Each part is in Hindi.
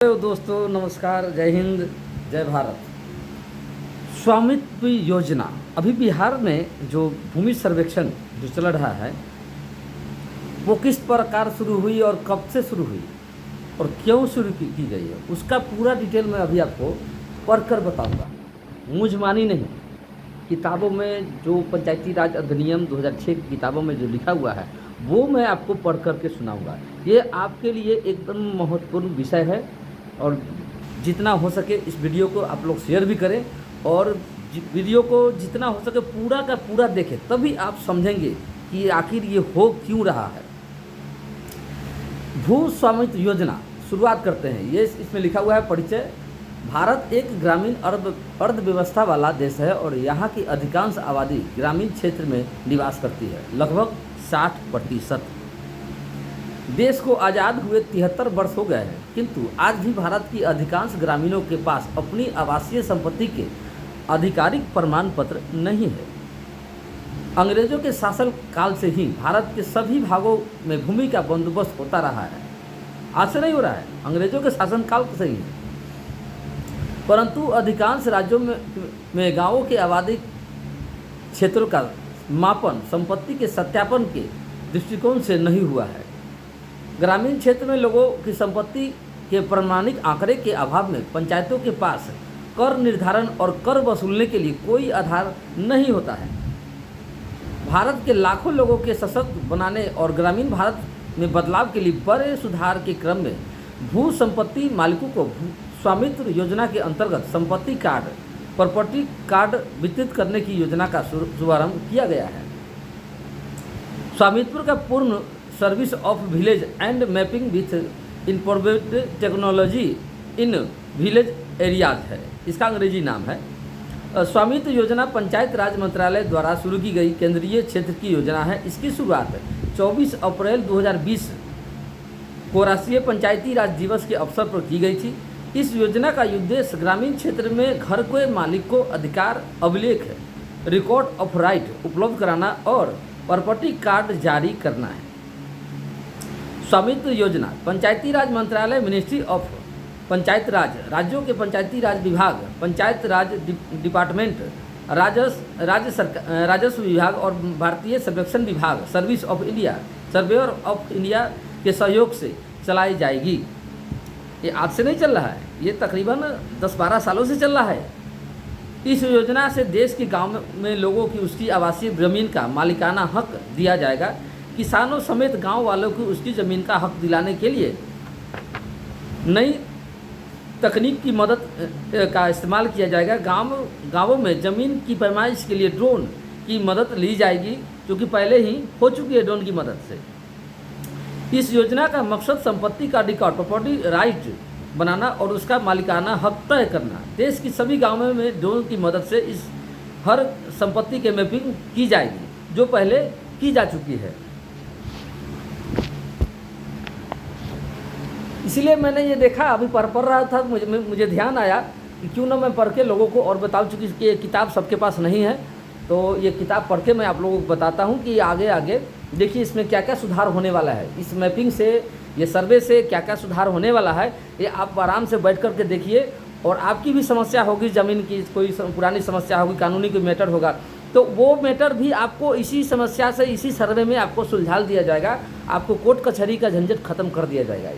हेलो दोस्तों, नमस्कार, जय हिंद, जय भारत। स्वामित्व योजना अभी बिहार में जो भूमि सर्वेक्षण जो चल रहा है वो किस प्रकार शुरू हुई और कब से शुरू हुई और क्यों शुरू की गई है, उसका पूरा डिटेल मैं अभी आपको पढ़कर बताऊंगा। मुझमानी नहीं, किताबों में जो पंचायती राज अधिनियम 2006 की किताबों में जो लिखा हुआ है वो मैं आपको पढ़ कर के सुनाऊंगा। ये आपके लिए एकदम महत्वपूर्ण विषय है और जितना हो सके इस वीडियो को आप लोग शेयर भी करें और वीडियो को जितना हो सके पूरा का पूरा देखें, तभी आप समझेंगे कि आखिर ये हो क्यों रहा है। भू स्वामित्व योजना शुरुआत करते हैं। ये इसमें लिखा हुआ है परिचय। भारत एक ग्रामीण अर्थव्यवस्था वाला देश है और यहाँ की अधिकांश आबादी ग्रामीण क्षेत्र में निवास करती है, लगभग 60%। देश को आज़ाद हुए 73 वर्ष हो गए हैं, किंतु आज भी भारत की अधिकांश ग्रामीणों के पास अपनी आवासीय संपत्ति के आधिकारिक प्रमाण पत्र नहीं है। अंग्रेजों के शासन काल से ही भारत के सभी भागों में भूमि का बंदोबस्त होता रहा है। आज से नहीं हो रहा है, अंग्रेजों के शासन काल से ही है। परंतु अधिकांश राज्यों में गांवों के आबादी क्षेत्रों का मापन संपत्ति के सत्यापन के दृष्टिकोण से नहीं हुआ है। ग्रामीण क्षेत्र में लोगों की संपत्ति के प्रमाणिक आंकड़े के अभाव में पंचायतों के पास कर निर्धारण और कर वसूलने के लिए कोई आधार नहीं होता है। भारत के लाखों लोगों के सशक्त बनाने और ग्रामीण भारत में बदलाव के लिए बड़े सुधार के क्रम में भू संपत्ति मालिकों को स्वामित्व योजना के अंतर्गत संपत्ति कार्ड, प्रॉपर्टी कार्ड वितरित करने की योजना का शुभारंभ किया गया है। स्वामित्व का पूर्ण service of village and mapping with informative technology in village areas है, इसका अंग्रेजी नाम है। स्वामित्व योजना पंचायत राज मंत्रालय द्वारा शुरू की गई केंद्रीय क्षेत्र की योजना है। इसकी शुरुआत 24 अप्रैल 2020 को राष्ट्रीय पंचायती राज दिवस के अवसर पर की गई थी। इस योजना का उद्देश्य ग्रामीण क्षेत्र में घर के मालिक को अधिकार अभिलेख, रिकॉर्ड ऑफ राइट उपलब्ध कराना और प्रॉपर्टी कार्ड जारी करना है। स्वामित्व योजना पंचायती राज मंत्रालय, मिनिस्ट्री ऑफ पंचायत राज, राज्यों के पंचायती राज विभाग, पंचायत राज डिपार्टमेंट, राजस्व विभाग और भारतीय सर्वेक्षण विभाग, सर्वेयर ऑफ इंडिया के सहयोग से चलाई जाएगी। ये आज से नहीं चल रहा है, ये तकरीबन 10-12 सालों से चल रहा है। इस योजना से देश के गांव में लोगों की उसकी आवासीय जमीन का मालिकाना हक दिया जाएगा। किसानों समेत गांव वालों को उसकी ज़मीन का हक दिलाने के लिए नई तकनीक की मदद का इस्तेमाल किया जाएगा। गांवों में ज़मीन की पैमाइश के लिए ड्रोन की मदद ली जाएगी, जो कि पहले ही हो चुकी है ड्रोन की मदद से। इस योजना का मकसद संपत्ति का रिकॉर्ड, प्रॉपर्टी राइट बनाना और उसका मालिकाना हक तय करना। देश की सभी गाँवों में ड्रोन की मदद से इस हर संपत्ति के मैपिंग की जाएगी, जो पहले की जा चुकी है। इसलिए मैंने ये देखा, अभी पढ़ रहा था, मुझे ध्यान आया कि क्यों ना मैं पढ़ के लोगों को और बता, चूँकि ये किताब सबके पास नहीं है, तो ये किताब पढ़ के मैं आप लोगों को बताता हूँ कि आगे देखिए इसमें क्या क्या सुधार होने वाला है। इस मैपिंग से, ये सर्वे से क्या क्या सुधार होने वाला है, ये आप आराम से बैठ कर के देखिए। और आपकी भी समस्या होगी, ज़मीन की कोई पुरानी समस्या होगी, कानूनी कोई मैटर होगा, तो वो मैटर भी आपको इसी समस्या से, इसी सर्वे में आपको सुलझा दिया जाएगा। आपको कोर्ट कचहरी का झंझट खत्म कर दिया जाएगा।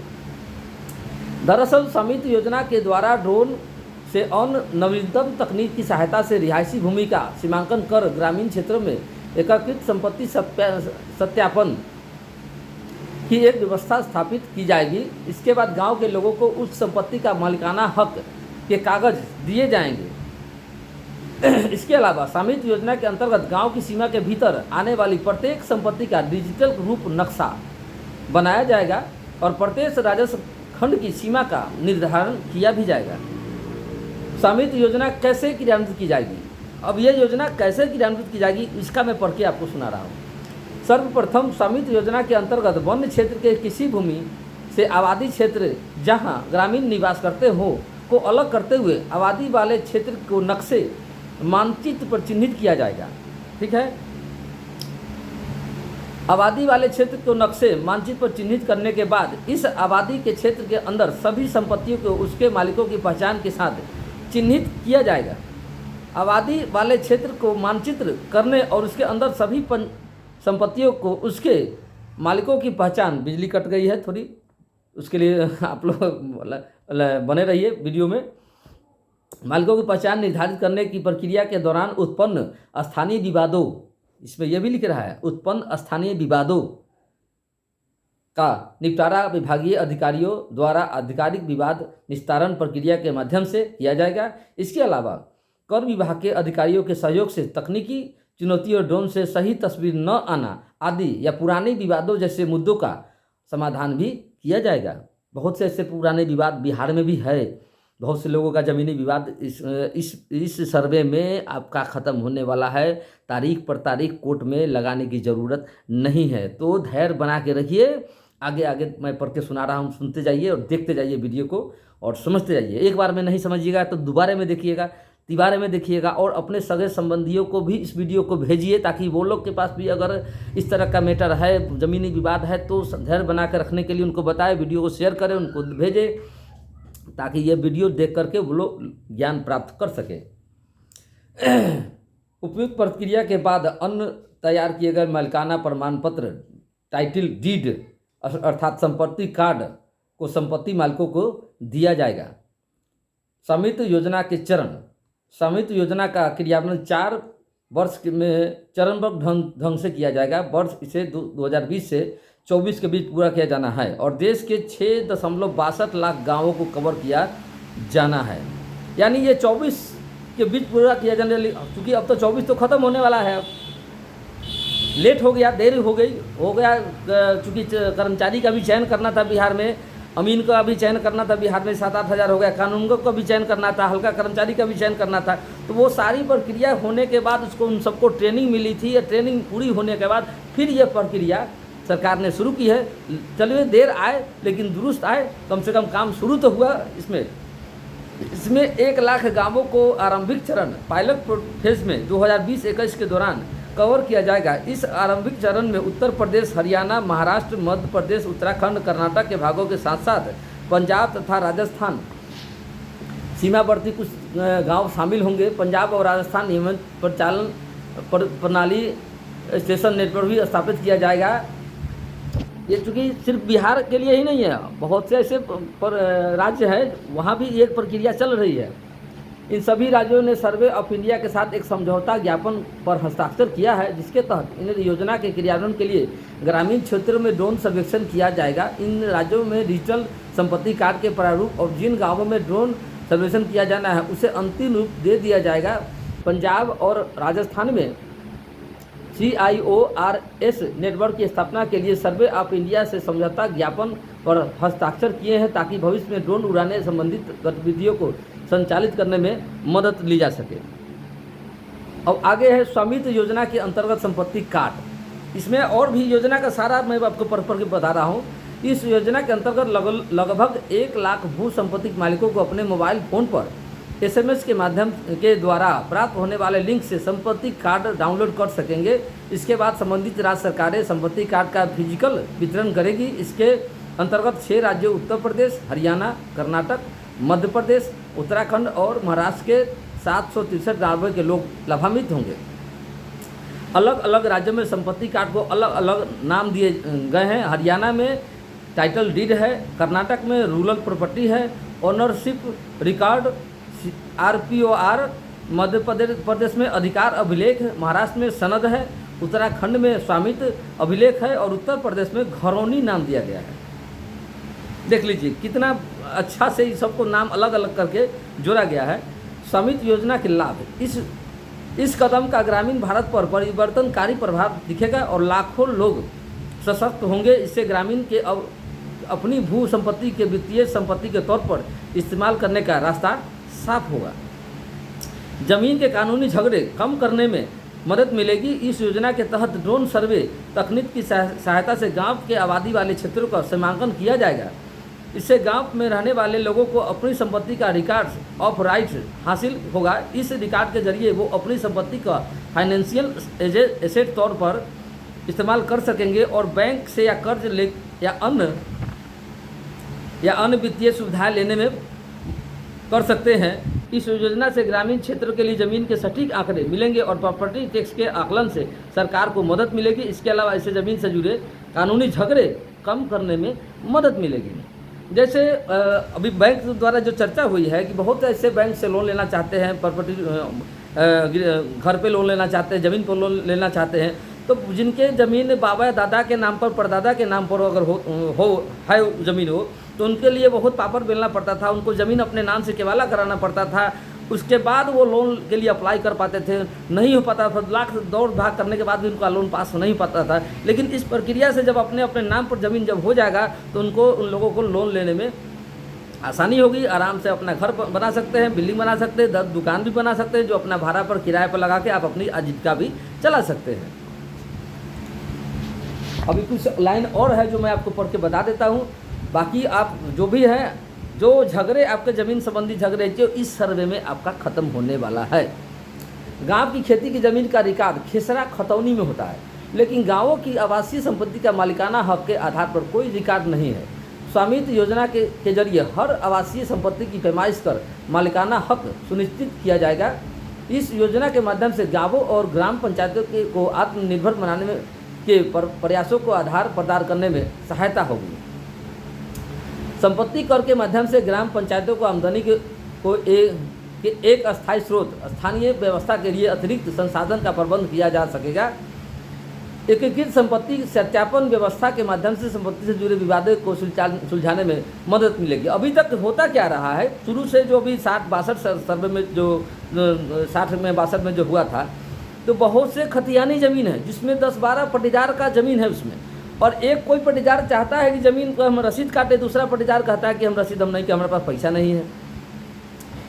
दरअसल स्वामित्व योजना के द्वारा ड्रोन से और नवीनतम तकनीक की सहायता से रिहायशी भूमि का सीमांकन कर ग्रामीण क्षेत्रों में एकीकृत संपत्ति सत्यापन की एक व्यवस्था स्थापित की जाएगी। इसके बाद गांव के लोगों को उस संपत्ति का मालिकाना हक के कागज दिए जाएंगे। इसके अलावा स्वामित्व योजना के अंतर्गत गांव की सीमा के भीतर आने वाली प्रत्येक संपत्ति का डिजिटल रूप नक्शा बनाया जाएगा और प्रत्येक राजस्व खंड की सीमा का निर्धारण किया भी जाएगा। स्वामित्व योजना कैसे क्रियान्वित की जाएगी? अब ये योजना कैसे क्रियान्वित की जाएगी, इसका मैं पढ़ के आपको सुना रहा हूँ। सर्वप्रथम, स्वामित्व योजना के अंतर्गत वन क्षेत्र के किसी भूमि से आबादी क्षेत्र जहाँ ग्रामीण निवास करते हो को अलग करते हुए आबादी वाले क्षेत्र को नक्शे मानचित्र पर चिन्हित किया जाएगा। ठीक है। आबादी वाले क्षेत्र को नक्शे मानचित्र पर चिन्हित करने के बाद इस आबादी के क्षेत्र के अंदर सभी संपत्तियों को उसके मालिकों की पहचान के साथ चिन्हित किया जाएगा। आबादी वाले क्षेत्र को मानचित्र करने और उसके अंदर सभी संपत्तियों को उसके मालिकों की पहचान, बिजली कट गई है थोड़ी, उसके लिए आप लोग बने रहिए वीडियो में। मालिकों की पहचान निर्धारित करने की प्रक्रिया के दौरान उत्पन्न स्थानीय विवादों, इसमें यह भी लिख रहा है, उत्पन्न स्थानीय विवादों का निपटारा विभागीय अधिकारियों द्वारा आधिकारिक विवाद निस्तारण प्रक्रिया के माध्यम से किया जाएगा। इसके अलावा कर विभाग के अधिकारियों के सहयोग से तकनीकी चुनौतियों और ड्रोन से सही तस्वीर न आना आदि या पुराने विवादों जैसे मुद्दों का समाधान भी किया जाएगा। बहुत से ऐसे पुराने विवाद बिहार में भी है, बहुत से लोगों का ज़मीनी विवाद इस सर्वे में आपका ख़त्म होने वाला है। तारीख पर तारीख कोर्ट में लगाने की ज़रूरत नहीं है, तो धैर्य बना के रखिए। आगे आगे मैं पढ़ के सुना रहा हूँ, सुनते जाइए और देखते जाइए वीडियो को और समझते जाइए। एक बार में नहीं समझिएगा तो दोबारा में देखिएगा, तिबारे में देखिएगा और अपने सगे संबंधियों को भी इस वीडियो को भेजिए, ताकि वो लोग के पास भी अगर इस तरह का मैटर है, ज़मीनी विवाद है, तो धैर्य बना कर रखने के लिए उनको बताएं, वीडियो को शेयर करें, उनको भेजें, ताकि ये वीडियो देख करके वो लोग ज्ञान प्राप्त कर सकें। उपयुक्त प्रक्रिया के बाद अन्य तैयार किए गए मालिकाना प्रमाण पत्र, टाइटल डीड अर्थात संपत्ति कार्ड को संपत्ति मालिकों को दिया जाएगा। स्वामित्व योजना के चरण, स्वामित्व योजना का क्रियान्वयन 4 वर्ष में चरणबद्ध ढंग से किया जाएगा। वर्ष इसे 2020 से 24 के बीच पूरा किया जाना है और देश के 6.62 लाख गांवों को कवर किया जाना है। यानी ये 24 के बीच पूरा किया जाने, क्योंकि अब तो 24 तो ख़त्म होने वाला है, लेट हो गया, देरी हो गया, चूँकि कर्मचारी का भी चयन करना था बिहार में, अमीन का भी चयन करना था बिहार में, 7-8 हज़ार हो गया, कानूनगो का भी चयन करना था, हल्का कर्मचारी का भी चयन करना था। तो वो सारी प्रक्रिया होने के बाद उसको उन सबको ट्रेनिंग मिली थी, या ट्रेनिंग पूरी होने के बाद फिर ये प्रक्रिया सरकार ने शुरू की है। चलिए देर आए लेकिन दुरुस्त आए, कम से कम काम शुरू तो हुआ। इसमें 1 लाख गाँवों को आरंभिक चरण पायलट फेज में 2020-21 के दौरान कवर किया जाएगा। इस आरंभिक चरण में उत्तर प्रदेश, हरियाणा, महाराष्ट्र, मध्य प्रदेश, उत्तराखंड, कर्नाटक के भागों के साथ साथ पंजाब तथा राजस्थान सीमावर्ती कुछ गांव शामिल होंगे। पंजाब और राजस्थान नियमित परिचालन प्रणाली स्टेशन नेटवर्क भी स्थापित किया जाएगा। ये चूँकि सिर्फ बिहार के लिए ही नहीं है, बहुत से ऐसे राज्य हैं वहाँ भी एक प्रक्रिया चल रही है। इन सभी राज्यों ने सर्वे ऑफ इंडिया के साथ एक समझौता ज्ञापन पर हस्ताक्षर किया है, जिसके तहत इन योजना के क्रियान्वयन के लिए ग्रामीण क्षेत्रों में ड्रोन सर्वेक्षण किया जाएगा। इन राज्यों में डिजिटल संपत्ति कार्ड के प्रारूप और जिन गांवों में ड्रोन सर्वेक्षण किया जाना है उसे अंतिम रूप दे दिया जाएगा। पंजाब और राजस्थान में CIORS नेटवर्क की स्थापना के लिए सर्वे ऑफ इंडिया से समझौता ज्ञापन पर हस्ताक्षर किए हैं, ताकि भविष्य में ड्रोन उड़ाने संबंधित गतिविधियों को संचालित करने में मदद ली जा सके। अब आगे है स्वामित्व योजना के अंतर्गत संपत्ति कार्ड। इसमें और भी योजना का सारा मैं आपको पढ़ के बता रहा हूँ। इस योजना के अंतर्गत लगभग 1 लाख भू संपत्ति मालिकों को अपने मोबाइल फ़ोन पर SMS के माध्यम के द्वारा प्राप्त होने वाले लिंक से संपत्ति कार्ड डाउनलोड कर सकेंगे। इसके बाद संबंधित राज्य सरकारें संपत्ति कार्ड का फिजिकल वितरण करेगी। इसके अंतर्गत 6 राज्यों उत्तर प्रदेश, हरियाणा, कर्नाटक, मध्य प्रदेश, उत्तराखंड और महाराष्ट्र के 763 गाँवों के लोग लाभान्वित होंगे। अलग अलग राज्यों में संपत्ति कार्ड को अलग अलग नाम दिए गए हैं। हरियाणा में टाइटल डीड है, कर्नाटक में रूरल प्रॉपर्टी है, ownership record RPOR, Madhya Pradesh में अधिकार अभिलेख, महाराष्ट्र में सनद है, उत्तराखंड में स्वामित्व अभिलेख है और उत्तर प्रदेश में घरौनी नाम दिया गया है। देख लीजिए कितना अच्छा से इस सबको नाम अलग अलग करके जोड़ा गया है। स्वामित्व योजना के लाभ, इस कदम का ग्रामीण भारत पर परिवर्तनकारी प्रभाव दिखेगा और लाखों लोग सशक्त होंगे। इससे ग्रामीण के अपनी भू संपत्ति के वित्तीय संपत्ति के तौर पर इस्तेमाल करने का रास्ता साफ होगा। जमीन के कानूनी झगड़े कम करने में मदद मिलेगी। इस योजना के तहत ड्रोन सर्वे तकनीक की सहायता से गांव के आबादी वाले क्षेत्रों का सीमांकन किया जाएगा। इससे गांव में रहने वाले लोगों को अपनी संपत्ति का रिकॉर्ड ऑफ राइट हासिल होगा। इस रिकॉर्ड के जरिए वो अपनी संपत्ति का फाइनेंशियल एसेट तौर पर इस्तेमाल कर सकेंगे और बैंक से या कर्ज ले या अन्य वित्तीय सुविधाएं लेने में कर सकते हैं। इस योजना से ग्रामीण क्षेत्र के लिए ज़मीन के सटीक आंकड़े मिलेंगे और प्रॉपर्टी टैक्स के आकलन से सरकार को मदद मिलेगी। इसके अलावा इससे ज़मीन से जुड़े कानूनी झगड़े कम करने में मदद मिलेगी। जैसे अभी बैंक द्वारा जो चर्चा हुई है कि बहुत ऐसे बैंक से लोन लेना चाहते हैं, प्रॉपर्टी घर पे लोन लेना चाहते हैं, ज़मीन पर लोन लेना चाहते हैं, तो जिनके ज़मीन बाबा या दादा के नाम पर, परदादा के नाम पर अगर है ज़मीन हो, तो उनके लिए बहुत पापड़ बेलना पड़ता था, उनको ज़मीन अपने नाम से केवाला कराना पड़ता था, उसके बाद वो लोन के लिए अप्लाई कर पाते थे। नहीं हो पाता था, लाख दौड़ भाग करने के बाद भी उनका लोन पास नहीं पाता था। लेकिन इस प्रक्रिया से जब अपने अपने नाम पर ज़मीन जब हो जाएगा तो उन लोगों को लोन लेने में आसानी होगी। आराम से अपना घर बना सकते हैं, बिल्डिंग बना सकते हैं, दुकान भी बना सकते हैं, जो अपना भाड़ा पर, किराए पर लगा के आप अपनी आजीविका भी चला सकते हैं। अभी कुछ लाइन और है जो मैं आपको पढ़ के बता देता हूँ। बाकी आप जो भी हैं, जो झगड़े आपके ज़मीन संबंधी झगड़े जो इस सर्वे में आपका ख़त्म होने वाला है। गांव की खेती की ज़मीन का रिकॉर्ड खेसरा खतौनी में होता है, लेकिन गांवों की आवासीय संपत्ति का मालिकाना हक के आधार पर कोई रिकॉर्ड नहीं है। स्वामित्व योजना के जरिए हर आवासीय संपत्ति की पैमाइश कर मालिकाना हक सुनिश्चित किया जाएगा। इस योजना के माध्यम से गाँवों और ग्राम पंचायतों को आत्मनिर्भर बनाने में के प्रयासों को आधार प्रदान करने में सहायता होगी। संपत्ति कर के माध्यम से ग्राम पंचायतों को आमदनी को एक अस्थायी स्रोत, स्थानीय व्यवस्था के लिए अतिरिक्त संसाधन का प्रबंध किया जा सकेगा। एकीकृत संपत्ति सत्यापन व्यवस्था के माध्यम से संपत्ति से जुड़े विवादों को सुलझाने में मदद मिलेगी। अभी तक होता क्या रहा है, शुरू से जो अभी 60-62 सर्वे में जो 60-62 में जो हुआ था, तो बहुत से खतियानी ज़मीन है जिसमें 10-12 पटीदार का ज़मीन है उसमें, और एक कोई पटीदार चाहता है कि ज़मीन को हम रसीद काटे, दूसरा पटीदार कहता है कि हम रसीद हम नहीं, कि हमारे पास पैसा नहीं है।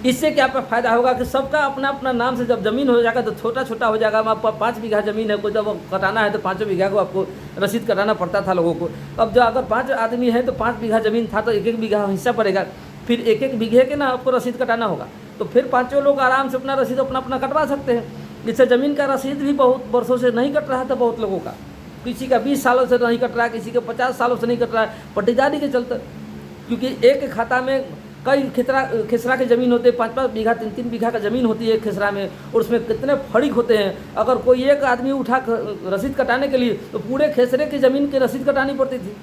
इससे क्या फ़ायदा होगा कि सबका अपना अपना नाम से जब ज़मीन हो जाएगा तो छोटा छोटा हो जाएगा। आपका 5 बीघा ज़मीन है, कोई जब कटाना है तो 5 बीघा को आपको रसीद कटाना पड़ता था लोगों को। अब जो अगर 5 आदमी है तो 5 बीघा ज़मीन था तो 1-1 बीघा हिस्सा पड़ेगा, फिर 1-1 बीघे के ना आपको रसीद कटाना होगा, तो फिर 5 लोग आराम से अपना रसीद अपना कटवा सकते हैं। इससे ज़मीन का रसीद भी बहुत वर्षों से नहीं कट रहा था बहुत लोगों का, किसी का 20 सालों से नहीं कट रहा है, किसी का 50 सालों से नहीं कट रहा है, पट्टीदारी के चलते। क्योंकि एक खाता में कई खेसरा की ज़मीन होते हैं, 5-5 बीघा 3-3 बीघा का ज़मीन होती है खेसरा में, और उसमें कितने फरीक होते हैं। अगर कोई एक आदमी उठा रसीद कटाने के लिए तो पूरे खेसरे की ज़मीन की रसीद कटानी पड़ती थी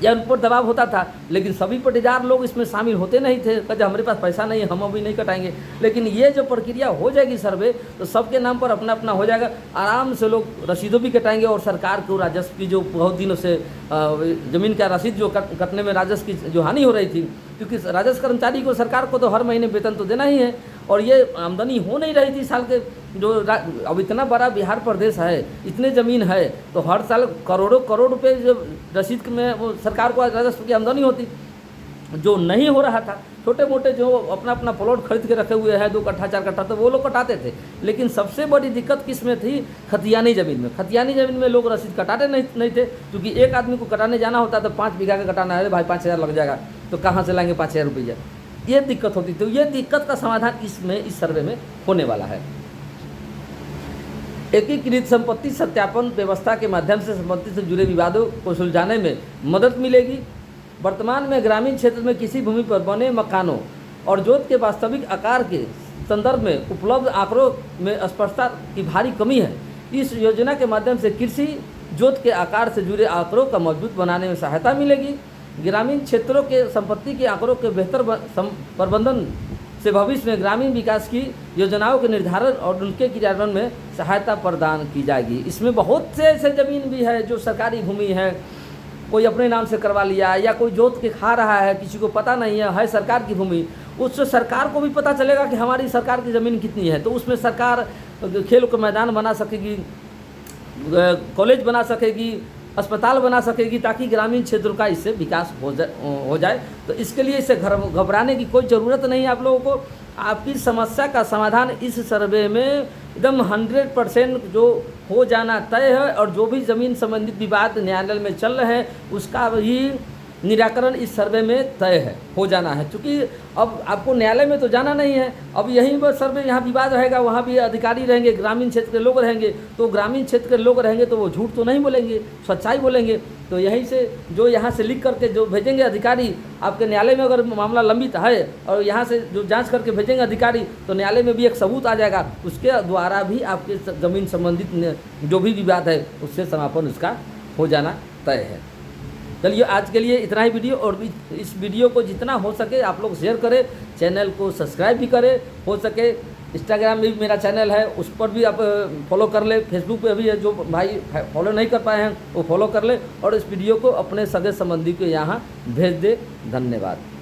या उन पर दबाव होता था। लेकिन सभी पटीदार लोग इसमें शामिल होते नहीं थे, कहते हमारे पास पैसा नहीं है, हम अभी नहीं कटाएंगे। लेकिन ये जो प्रक्रिया हो जाएगी सर्वे, तो सबके नाम पर अपना अपना हो जाएगा, आराम से लोग रसीदों भी कटाएंगे और सरकार को राजस्व की जो बहुत दिनों से ज़मीन का रसीद जो कटने में राजस्व की जो हानि हो रही थी, क्योंकि राजस्व कर्मचारी को सरकार को तो हर महीने वेतन तो देना ही है, और ये आमदनी हो नहीं रही थी साल के। जो अब इतना बड़ा बिहार प्रदेश है, इतने ज़मीन है, तो हर साल करोड़ों करोड़ रुपए जो रसीद में वो सरकार को राजस्व की आमदनी होती, जो नहीं हो रहा था। छोटे मोटे जो अपना अपना प्लॉट खरीद के रखे हुए हैं 2 कट्ठा 4 कट्ठा, तो वो लोग कटाते थे। लेकिन सबसे बड़ी दिक्कत किस में थी? खतियानी ज़मीन में। खतियानी ज़मीन में लोग रसीद कटाते नहीं थे, क्योंकि एक आदमी को कटाने जाना होता तो 5 बीघा का कटाना है भाई, 5,000 लग जाएगा, तो कहाँ से लाएंगे 5,000 रुपये? ये दिक्कत होती। तो ये दिक्कत का समाधान इस सर्वे में होने वाला है। एकीकृत संपत्ति सत्यापन व्यवस्था के माध्यम से संपत्ति से जुड़े विवादों को सुलझाने में मदद मिलेगी। वर्तमान में ग्रामीण क्षेत्र में किसी भूमि पर बने मकानों और जोत के वास्तविक आकार के संदर्भ में उपलब्ध आंकड़ों में स्पष्टता की भारी कमी है। इस योजना के माध्यम से कृषि जोत के आकार से जुड़े आंकड़ों का मजबूत बनाने में सहायता मिलेगी। ग्रामीण क्षेत्रों के संपत्ति के आंकड़ों के बेहतर प्रबंधन से भविष्य में ग्रामीण विकास की योजनाओं के निर्धारण और उनके क्रियान्वयन में सहायता प्रदान की जाएगी। इसमें बहुत से ऐसे ज़मीन भी है जो सरकारी भूमि है, कोई अपने नाम से करवा लिया, या कोई जोत के खा रहा है, किसी को पता नहीं है सरकार की भूमि, उससे सरकार को भी पता चलेगा कि हमारी सरकार की ज़मीन कितनी है। तो उसमें सरकार खेल का मैदान बना सकेगी, कॉलेज बना सकेगी, अस्पताल बना सकेगी, ताकि ग्रामीण क्षेत्रों का इससे विकास हो जाए। तो इसके लिए इससे घबराने की कोई ज़रूरत नहीं है आप लोगों को। आपकी समस्या का समाधान इस सर्वे में एकदम 100% जो हो जाना तय है, और जो भी ज़मीन संबंधित विवाद न्यायालय में चल रहे हैं उसका भी निराकरण इस सर्वे में तय है, हो जाना है। क्योंकि अब आपको न्यायालय में तो जाना नहीं है, अब यहीं पर सर्वे, यहाँ विवाद रहेगा, वहाँ भी अधिकारी रहेंगे, ग्रामीण क्षेत्र के लोग रहेंगे, तो ग्रामीण क्षेत्र के लोग रहेंगे तो वो झूठ तो नहीं बोलेंगे, सच्चाई बोलेंगे। तो यहीं से जो यहाँ से लिख करके जो भेजेंगे अधिकारी, आपके न्यायालय में अगर मामला लंबित है और यहाँ से जो जांच करके भेजेंगे अधिकारी, तो न्यायालय में भी एक सबूत आ जाएगा, उसके द्वारा भी आपके ज़मीन संबंधित जो भी विवाद है उससे समापन उसका हो जाना तय है। चलिए आज के लिए इतना ही वीडियो, और भी इस वीडियो को जितना हो सके आप लोग शेयर करें, चैनल को सब्सक्राइब भी करें, हो सके इंस्टाग्राम में भी मेरा चैनल है उस पर भी आप फॉलो कर ले, फेसबुक पे भी है, जो भाई फॉलो नहीं कर पाए हैं वो फॉलो कर ले, और इस वीडियो को अपने सगे संबंधी के यहाँ भेज दे। धन्यवाद।